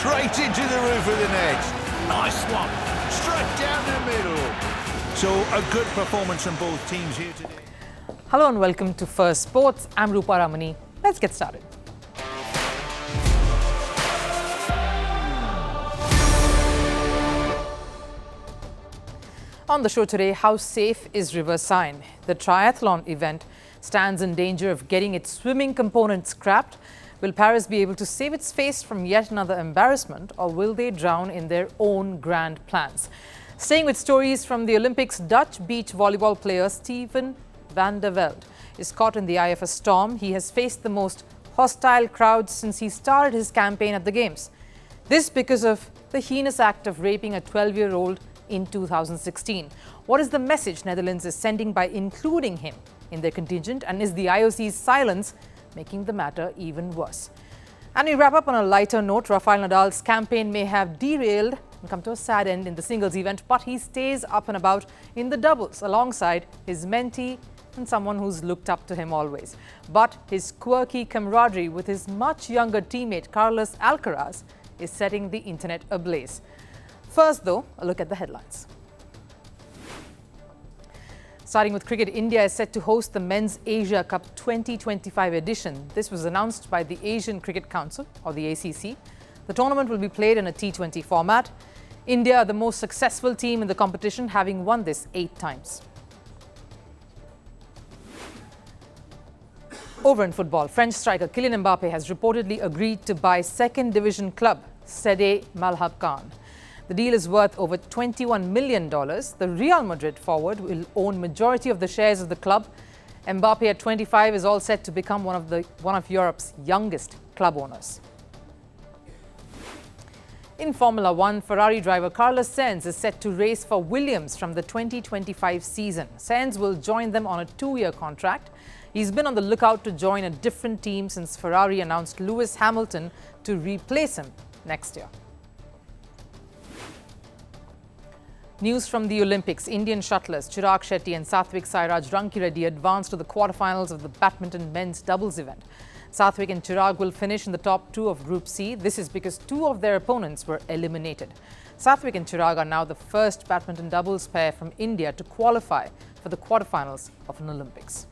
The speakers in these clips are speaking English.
straight into the roof of the net. Nice one. Straight down the middle. So a good performance from both teams here today. Hello and welcome to Firstpost. I'm Rupha Ramani. Let's get started. On the show today, how safe is River Seine? The triathlon event stands in danger of getting its swimming component scrapped. Will Paris be able to save its face from yet another embarrassment, or will they drown in their own grand plans? Staying with stories from the Olympics, Dutch beach volleyball player Steven van der Velde is caught in the eye of a storm. He has faced the most hostile crowds since he started his campaign at the Games. This because of the heinous act of raping a 12-year-old in 2016. What is the message Netherlands is sending by including him in their contingent, and is the IOC's silence making the matter even worse? And we wrap up on a lighter note. Rafael Nadal's campaign may have derailed and come to a sad end in the singles event, but he stays up and about in the doubles alongside his mentee and someone who's looked up to him always. But his quirky camaraderie with his much younger teammate Carlos Alcaraz is setting the internet ablaze. First, though, a look at the headlines. Starting with cricket, India is set to host the Men's Asia Cup 2025 edition. This was announced by the Asian Cricket Council, or the ACC. The tournament will be played in a T20 format. India are the most successful team in the competition, having won this 8 times. Over in football, French striker Kylian Mbappe has reportedly agreed to buy second division club Seine Malhabcan. The deal is worth over $21 million. The Real Madrid forward will own majority of the shares of the club. Mbappe at 25 is all set to become one of Europe's youngest club owners. In Formula One, Ferrari driver Carlos Sainz is set to race for Williams from the 2025 season. Sainz will join them on a 2-year contract. He's been on the lookout to join a different team since Ferrari announced Lewis Hamilton to replace him next year. News from the Olympics. Indian shuttlers Chirag Shetty and Sathwik Sairaj Rankireddy advanced to the quarterfinals of the badminton men's doubles event. Sathwik and Chirag will finish in the top 2 of Group C. This is because 2 of their opponents were eliminated. Sathwik and Chirag are now the first badminton doubles pair from India to qualify for the quarterfinals of an Olympics.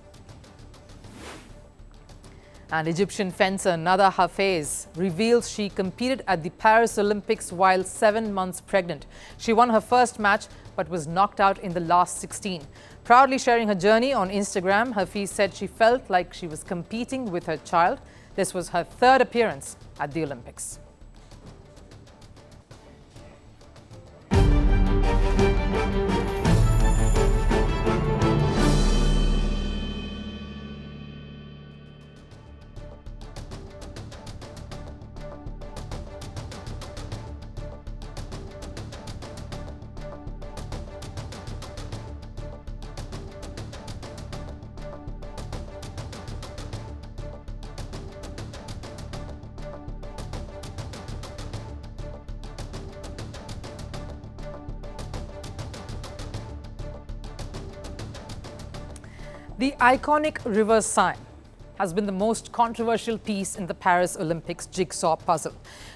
And Egyptian fencer Nada Hafez reveals she competed at the Paris Olympics while 7 months pregnant. She won her first match but was knocked out in the last 16. Proudly sharing her journey on Instagram, Hafez said she felt like she was competing with her child. This was her 3rd appearance at the Olympics. The iconic River Seine has been the most controversial piece in the Paris Olympics jigsaw puzzle.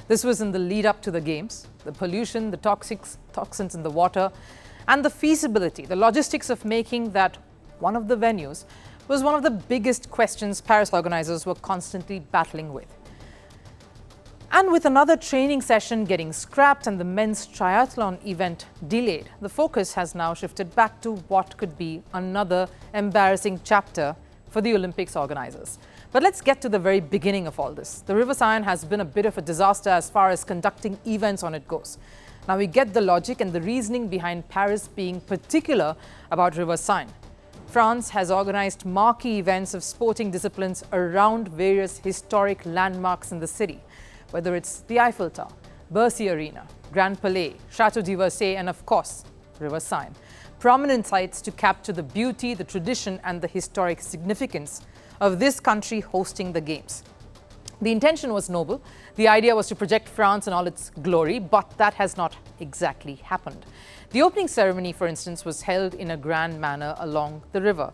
This was in the lead up to the Games. The pollution, the toxins in the water, and the feasibility, the logistics of making that one of the venues was one of the biggest questions Paris organizers were constantly battling with. And with another training session getting scrapped and the men's triathlon event delayed, the focus has now shifted back to what could be another embarrassing chapter for the Olympics organizers. But let's get to the very beginning of all this. The River Seine has been a bit of a disaster as far as conducting events on it goes. Now we get the logic and the reasoning behind Paris being particular about River Seine. France has organized marquee events of sporting disciplines around various historic landmarks in the city, whether it's the Eiffel Tower, Bercy Arena, Grand Palais, Chateau de Versailles, and of course, River Seine. Prominent sites to capture the beauty, the tradition, and the historic significance of this country hosting the Games. The intention was noble. The idea was to project France in all its glory, but that has not exactly happened. The opening ceremony, for instance, was held in a grand manner along the river.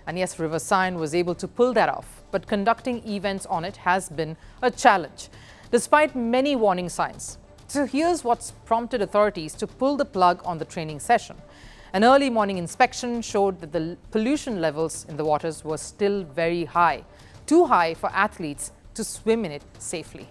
And yes, River Seine was able to pull that off, but conducting events on it has been a challenge. Despite many warning signs, So here's what's prompted authorities to pull the plug on the training session. An early morning inspection showed that the pollution levels in the waters were still very high, too high for athletes to swim in it safely.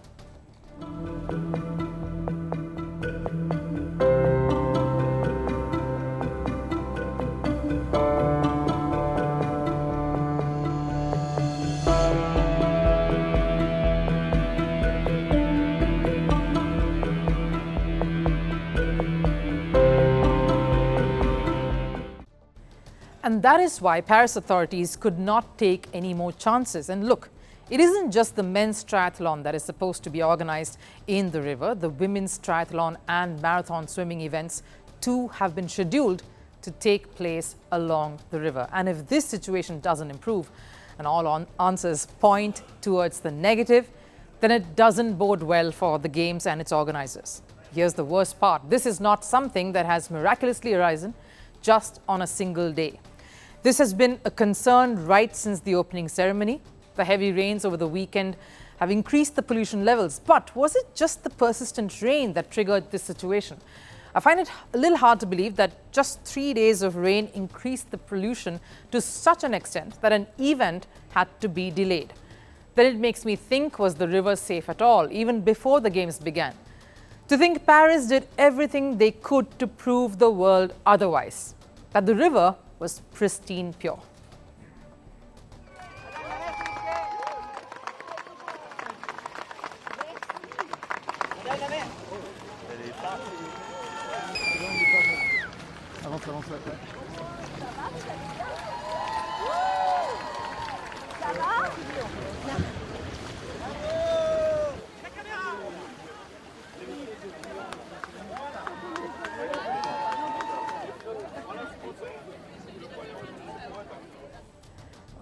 And that is why Paris authorities could not take any more chances. And look, it isn't just the men's triathlon that is supposed to be organized in the river. The women's triathlon and marathon swimming events too have been scheduled to take place along the river. And if this situation doesn't improve, and all answers point towards the negative, then it doesn't bode well for the games and its organizers. Here's the worst part. This is not something that has miraculously arisen just on a single day. This has been a concern right since the opening ceremony. The heavy rains over the weekend have increased the pollution levels. But was it just the persistent rain that triggered this situation? I find it a little hard to believe that just 3 days of rain increased the pollution to such an extent that an event had to be delayed. Then it makes me think, was the river safe at all, even before the games began? To think Paris did everything they could to prove the world otherwise, that the river was pristine pure.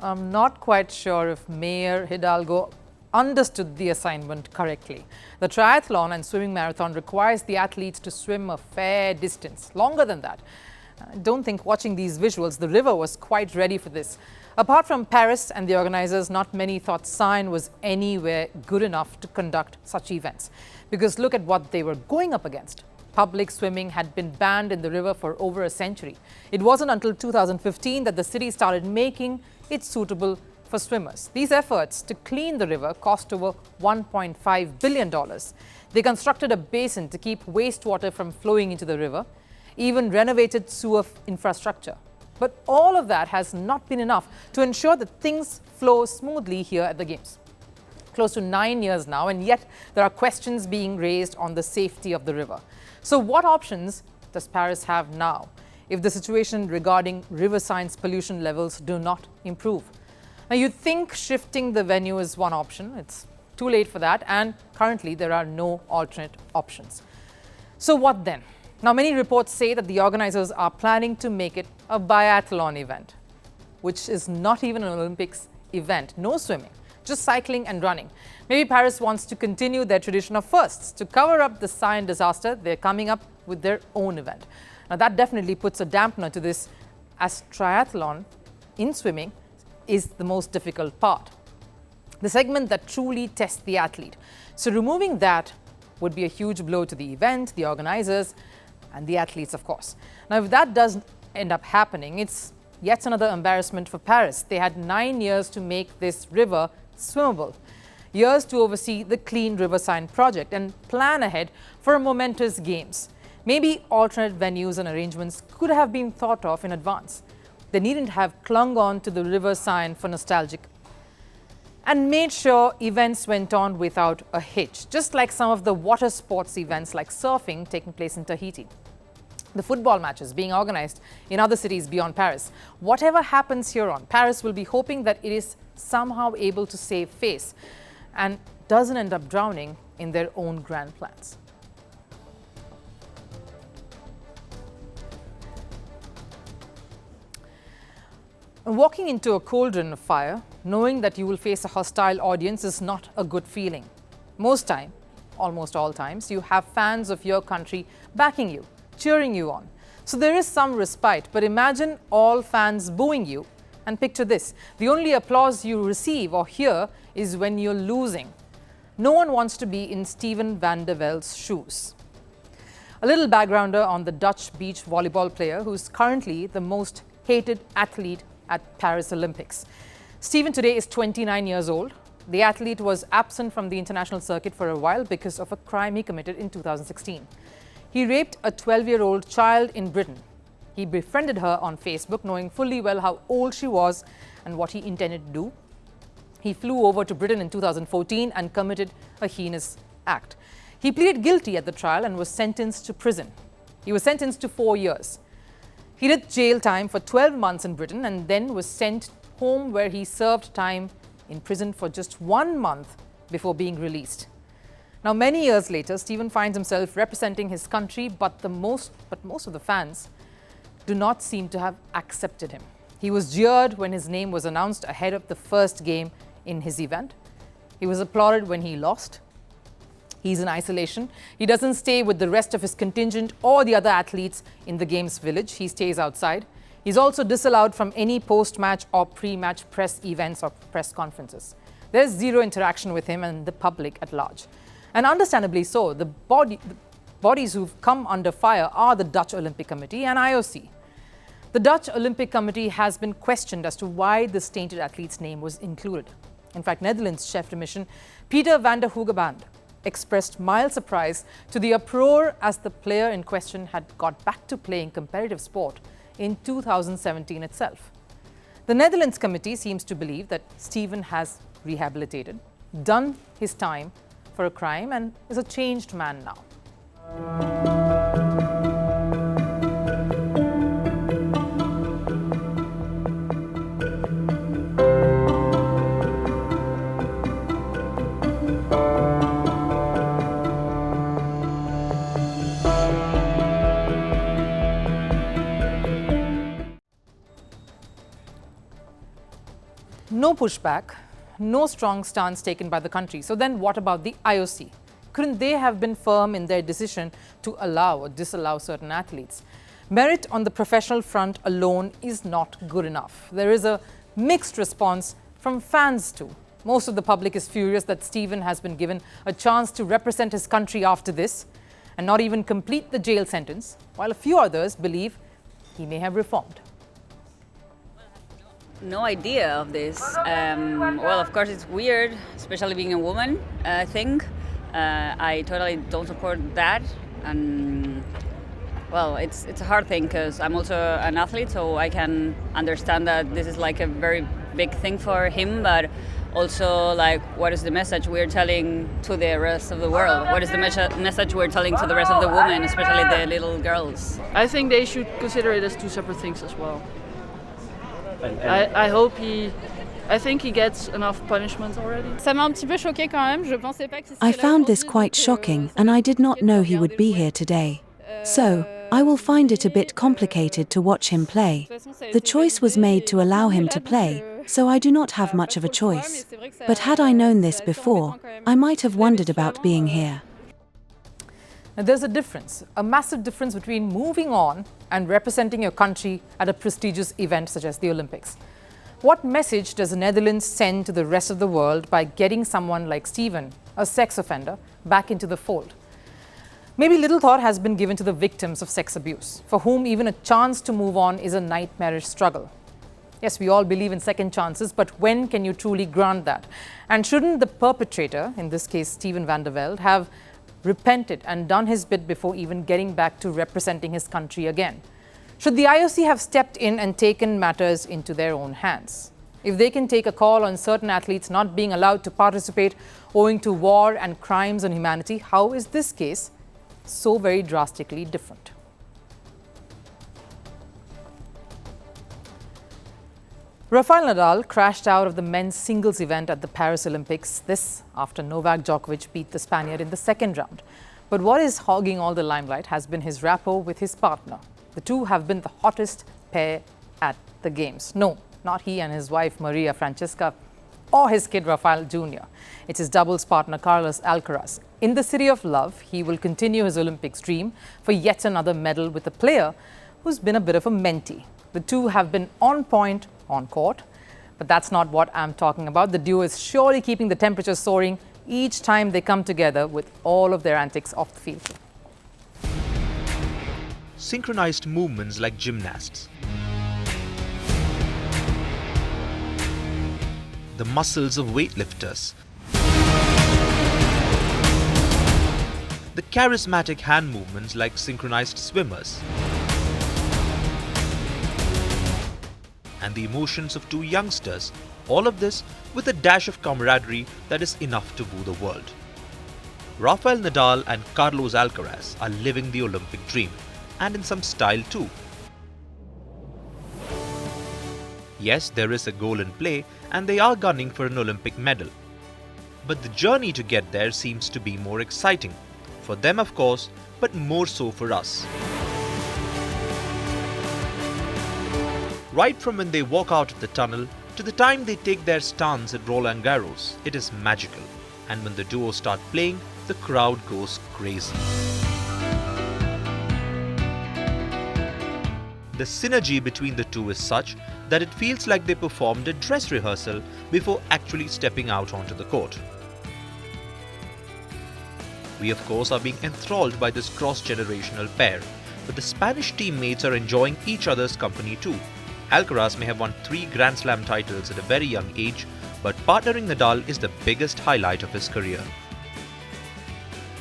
I'm not quite sure if Mayor Hidalgo understood the assignment correctly. The triathlon and swimming marathon requires the athletes to swim a fair distance, longer than that. I don't think watching these visuals, the river was quite ready for this. Apart from Paris and the organizers, not many thought Seine was anywhere good enough to conduct such events. Because look at what they were going up against. Public swimming had been banned in the river for over a century. It wasn't until 2015 that the city started making it suitable for swimmers. These efforts to clean the river cost over $1.5 billion. They constructed a basin to keep wastewater from flowing into the river, even renovated sewer infrastructure. But all of that has not been enough to ensure that things flow smoothly here at the Games. Close to 9 years now, and yet there are questions being raised on the safety of the river. So what options does Paris have now if the situation regarding river Seine's pollution levels do not improve? Now, you'd think shifting the venue is one option. It's too late for that, and currently there are no alternate options. So what then? Now, many reports say that the organizers are planning to make it a biathlon event, which is not even an Olympics event. No swimming, just cycling and running. Maybe Paris wants to continue their tradition of firsts. To cover up the Seine disaster, they're coming up with their own event. Now, that definitely puts a dampener to this, as triathlon in swimming is the most difficult part, the segment that truly tests the athlete. So removing that would be a huge blow to the event, the organizers, and the athletes, of course. Now, if that does end up happening, it's yet another embarrassment for Paris. They had 9 years to make this river swimmable, years to oversee the Clean River Seine project and plan ahead for a momentous games. Maybe alternate venues and arrangements could have been thought of in advance. They needn't have clung on to the river Seine for nostalgic and made sure events went on without a hitch, just like some of the water sports events like surfing taking place in Tahiti. The football matches being organized in other cities beyond Paris. Whatever happens here on, Paris will be hoping that it is somehow able to save face and doesn't end up drowning in their own grand plans. Walking into a cauldron of fire, knowing that you will face a hostile audience is not a good feeling. Almost all times, you have fans of your country backing you, cheering you on. So there is some respite, but imagine all fans booing you. And picture this, the only applause you receive or hear is when you're losing. No one wants to be in Steven van der Velde's shoes. A little backgrounder on the Dutch beach volleyball player who's currently the most hated athlete at Paris Olympics. Steven today is 29 years old. The athlete was absent from the international circuit for a while because of a crime he committed in 2016. He raped a 12-year-old child in Britain. He befriended her on Facebook, knowing fully well how old she was and what he intended to do. He flew over to Britain in 2014 and committed a heinous act. He pleaded guilty at the trial and was sentenced to prison. He was sentenced to 4 years. He did jail time for 12 months in Britain and then was sent home, where he served time in prison for just 1 month before being released. Now, many years later, Steven finds himself representing his country, but most of the fans do not seem to have accepted him. He was jeered when his name was announced ahead of the first game in his event. He was applauded when he lost. He's in isolation. He doesn't stay with the rest of his contingent or the other athletes in the games village. He stays outside. He's also disallowed from any post-match or pre-match press events or press conferences. There's zero interaction with him and the public at large. And understandably so. The bodies who've come under fire are the Dutch Olympic Committee and IOC. The Dutch Olympic Committee has been questioned as to why this tainted athlete's name was included. In fact, Netherlands chef de mission Peter van der Hogeband expressed mild surprise to the uproar as the player in question had got back to playing competitive sport in 2017 itself. The Netherlands committee seems to believe that Steven has rehabilitated, done his time for a crime, and is a changed man now. No pushback, no strong stance taken by the country. So then what about the IOC? Couldn't they have been firm in their decision to allow or disallow certain athletes? Merit on the professional front alone is not good enough. There is a mixed response from fans too. Most of the public is furious that Steven has been given a chance to represent his country after this and not even complete the jail sentence, while a few others believe he may have reformed. No idea of this. Well, of course, it's weird, especially being a woman. I think I totally don't support that, and well, it's a hard thing because I'm also an athlete, so I can understand that this is like a very big thing for him, but also like, what is the message we're telling to the rest of the world? What is the message we're telling to the rest of the women, especially the little girls? I think they should consider it as two separate things as well. I think he gets enough punishment already. I found this quite shocking, and I did not know he would be here today. So, I will find it a bit complicated to watch him play. The choice was made to allow him to play, so I do not have much of a choice. But had I known this before, I might have wondered about being here. Now, there's a difference, a massive difference between moving on and representing your country at a prestigious event such as the Olympics. What message does the Netherlands send to the rest of the world by getting someone like Steven, a sex offender, back into the fold? Maybe little thought has been given to the victims of sex abuse, for whom even a chance to move on is a nightmarish struggle. Yes, we all believe in second chances, but when can you truly grant that? And shouldn't the perpetrator, in this case Steven van der Velde, have repented and done his bit before even getting back to representing his country again? Should the IOC have stepped in and taken matters into their own hands? If they can take a call on certain athletes not being allowed to participate owing to war and crimes on humanity, how is this case so very drastically different? Rafael Nadal crashed out of the men's singles event at the Paris Olympics, this after Novak Djokovic beat the Spaniard in the second round. But what is hogging all the limelight has been his rapport with his partner. The two have been the hottest pair at the games. No, not he and his wife Maria Francesca or his kid Rafael Jr. It's his doubles partner Carlos Alcaraz. In the city of love, he will continue his Olympics dream for yet another medal with a player who's been a bit of a mentee. The two have been on point on court, but that's not what I'm talking about. The duo is surely keeping the temperature soaring each time they come together with all of their antics off the field. synchronized movements like gymnasts. The muscles of weightlifters. The charismatic hand movements like synchronized swimmers. And the emotions of two youngsters, all of this with a dash of camaraderie that is enough to woo the world. Rafael Nadal and Carlos Alcaraz are living the Olympic dream, and in some style too. Yes, there is a goal in play and they are gunning for an Olympic medal. But the journey to get there seems to be more exciting. For them of course, but more so for us. Right from when they walk out of the tunnel to the time they take their stance at Roland Garros, it is magical. And when the duo start playing, the crowd goes crazy. The synergy between the two is such that it feels like they performed a dress rehearsal before actually stepping out onto the court. We of course are being enthralled by this cross-generational pair, but the Spanish teammates are enjoying each other's company too. Alcaraz may have won 3 Grand Slam titles at a very young age, but partnering Nadal is the biggest highlight of his career.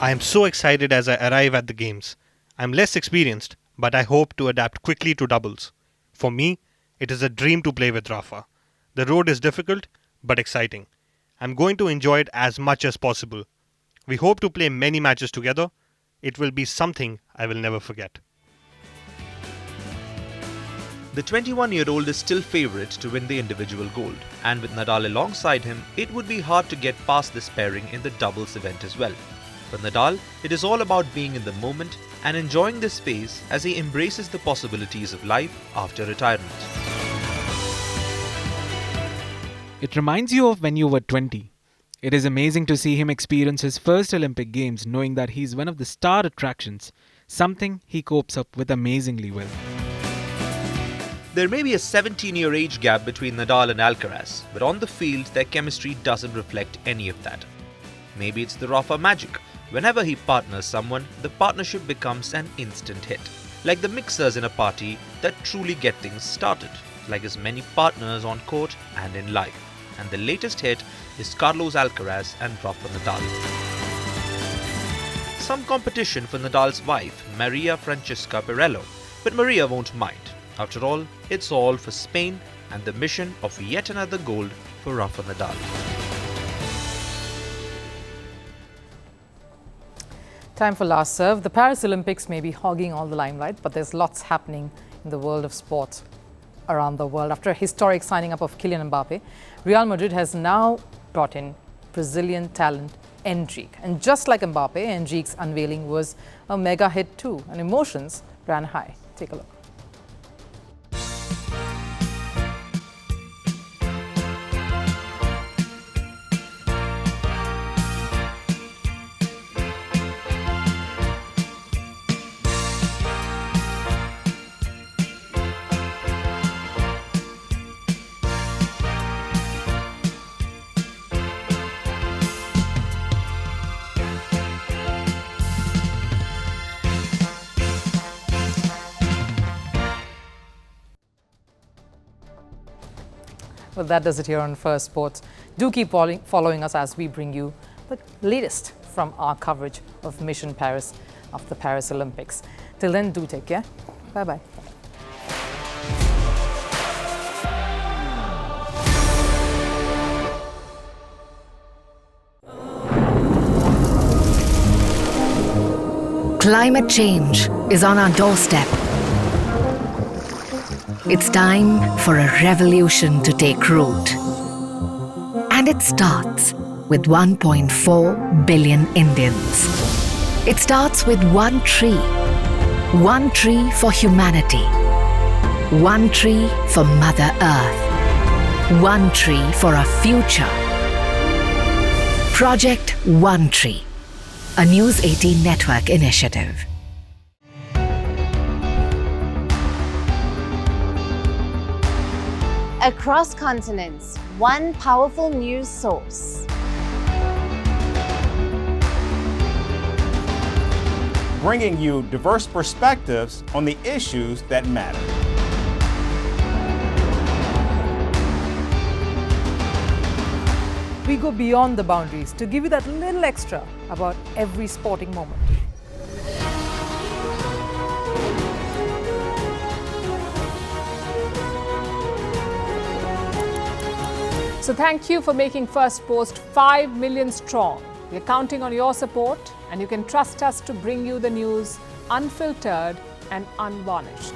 I am so excited as I arrive at the games. I am less experienced, but I hope to adapt quickly to doubles. For me, it is a dream to play with Rafa. The road is difficult, but exciting. I'm going to enjoy it as much as possible. We hope to play many matches together. It will be something I will never forget. The 21-year-old is still favourite to win the individual gold, and with Nadal alongside him, it would be hard to get past this pairing in the doubles event as well. For Nadal, it is all about being in the moment and enjoying this phase as he embraces the possibilities of life after retirement. It reminds you of when you were 20. It is amazing to see him experience his first Olympic Games knowing that he is one of the star attractions, something he copes up with amazingly well. There may be a 17-year age gap between Nadal and Alcaraz, but on the field their chemistry doesn't reflect any of that. Maybe it's the Rafa magic. Whenever he partners someone, the partnership becomes an instant hit. Like the mixers in a party that truly get things started, like his many partners on court and in life. And the latest hit is Carlos Alcaraz and Rupha Nadal. Some competition for Nadal's wife, Maria Francesca Perello, but Maria won't mind. After all, it's all for Spain and the mission of yet another gold for Rafa Nadal. Time for last serve. The Paris Olympics may be hogging all the limelight, but there's lots happening in the world of sports around the world. After a historic signing up of Kylian Mbappe, Real Madrid has now brought in Brazilian talent Endrick. And just like Mbappe, Endrick's unveiling was a mega hit too, and emotions ran high. Take a look. Well, that does it here on Firstpost. Do keep following us as we bring you the latest from our coverage of Mission Paris of the Paris Olympics. Till then, do take care. Bye-bye. Climate change is on our doorstep. It's time for a revolution to take root. And it starts with 1.4 billion Indians. It starts with one tree for humanity, one tree for Mother Earth, one tree for our future. Project One Tree, a News 18 network initiative. Across continents, one powerful news source. bringing you diverse perspectives on the issues that matter. We go beyond the boundaries to give you that little extra about every sporting moment. So thank you for making Firstpost 5 million strong. We're counting on your support, and you can trust us to bring you the news unfiltered and unvarnished.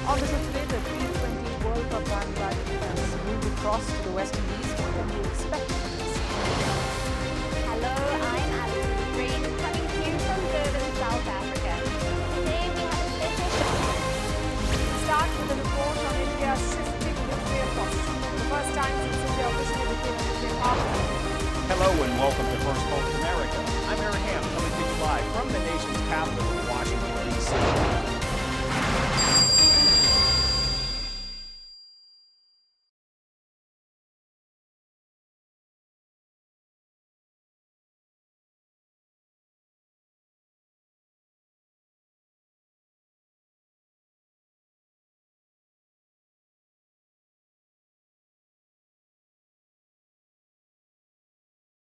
On the show today, the T20 World Cup bandwagon has moved across to the West Indies. What can you expect from this? Hello, I'm Alison Green, coming to you from Durban, South Africa. Today we have a special show. Start with a report on India's shifting nuclear posture. The first time since India officially became a nuclear power. Hello and welcome to Firstpost America. I'm Aaron Ham, coming to you live from the nation's capital, Washington, D.C.